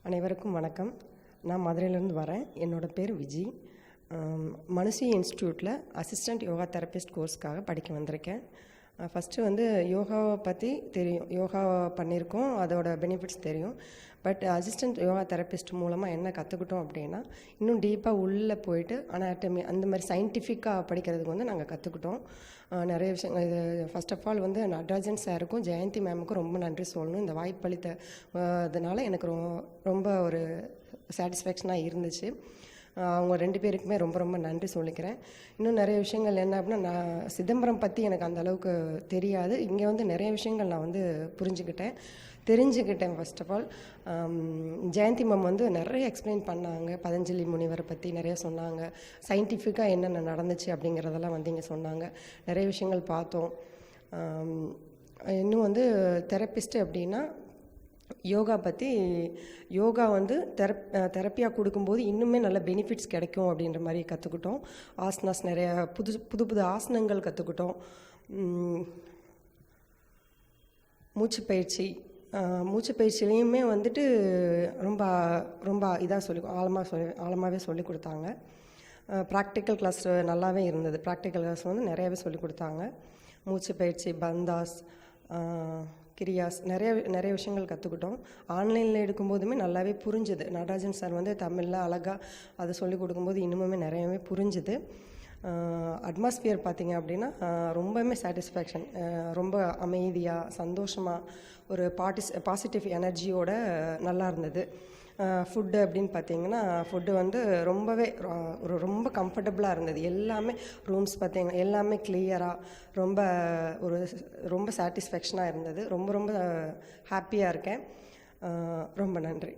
அனைவருக்கும் வணக்கம். நான் மதுரையிலேருந்து வரேன். என்னோடய பேர் விஜி. மனுஷி இன்ஸ்டியூட்டில் அசிஸ்டண்ட் யோகா தெரபிஸ்ட் கோர்ஸ்க்காக படிக்க வந்திருக்கேன். ஃபஸ்ட்டு யோகாவை பற்றி தெரியும், யோகா பண்ணியிருக்கோம், அதோட பெனிஃபிட்ஸ் தெரியும். பட் அசிஸ்டண்ட் யோகா தெரபிஸ்ட் மூலமாக என்ன கற்றுக்கிட்டோம் அப்படின்னா, இன்னும் டீப்பாக உள்ளே போயிட்டு அனாட்டமி அந்த மாதிரி சயின்டிஃபிக்காக படிக்கிறதுக்கு நாங்கள் கற்றுக்கிட்டோம். நிறைய விஷயங்கள். இது ஃபர்ஸ்ட் ஆஃப் ஆல் நடராஜன் சாருக்கும் ஜெயந்தி மேமுக்கும் ரொம்ப நன்றி சொல்லணும். இந்த வாய்ப்பளித்த அதனால எனக்கு ரொம்ப ஒரு சாட்டிஸ்ஃபேக்ஷனாக இருந்துச்சு. அவங்க 2 பேருக்குமே ரொம்ப ரொம்ப நன்றி சொல்லிக்கிறேன். இன்னும் நிறைய விஷயங்கள் என்ன அப்படின்னா, நான் சிதம்பரம் பற்றி எனக்கு அந்த அளவுக்கு தெரியாது. இங்கே நிறைய விஷயங்கள் நான் தெரிஞ்சுக்கிட்டேன். First of all Jayanthi ma'am நிறைய எக்ஸ்பிளைன் பண்ணாங்க. பதஞ்சலி முனிவரை பற்றி நிறைய சொன்னாங்க. சயின்டிஃபிக்காக என்னென்ன நடந்துச்சு அப்படிங்கிறதெல்லாம் இங்கே சொன்னாங்க. நிறைய விஷயங்கள் பார்த்தோம். இன்னும் தெரப்பிஸ்ட்டு அப்படின்னா யோகா பற்றி, யோகா தெரப்பியாக கொடுக்கும்போது இன்னுமே நல்ல பெனிஃபிட்ஸ் கிடைக்கும் அப்படின்ற மாதிரி கற்றுக்கிட்டோம். ஆசனாஸ் நிறைய புது புது ஆசனங்கள் கற்றுக்கிட்டோம். மூச்சு பயிற்சியிலையுமே ரொம்ப ரொம்ப இதாக ஆழமாகவே சொல்லி கொடுத்தாங்க. ப்ராக்டிக்கல் கிளாஸ் நல்லாவே இருந்தது. ப்ராக்டிக்கல் கிளாஸ் நிறையாவே சொல்லி கொடுத்தாங்க. மூச்சு பயிற்சி, பந்தாஸ், கிரியாஸ், நிறைய விஷயங்கள் கற்றுக்கிட்டோம். ஆன்லைனில் எடுக்கும்போதுமே நல்லாவே புரிஞ்சுது. நடராஜன் சார் தமிழில் அழகாக அதை சொல்லிக் கொடுக்கும்போது இன்னுமே நிறையவே புரிஞ்சுது. அட்மாஸ்பியர் பார்த்திங்க அப்படின்னா ரொம்பவுமே சாட்டிஸ்ஃபேக்ஷன். ரொம்ப அமைதியாக, சந்தோஷமாக, ஒரு பாசிட்டிவ் எனர்ஜியோட நல்லா இருந்தது. ஃபுட்டு அப்படின்னு பார்த்திங்கன்னா, ஃபுட்டு ரொம்பவே ரொம்ப கம்ஃபர்டபுளாக இருந்தது. எல்லாமே ரூம்ஸ் பார்த்திங்கன்னா எல்லாமே கிளியராக ரொம்ப சாட்டிஸ்ஃபேக்ஷனாக இருந்தது. ரொம்ப ரொம்ப ஹாப்பியாக இருக்கேன். ரொம்ப நன்றி.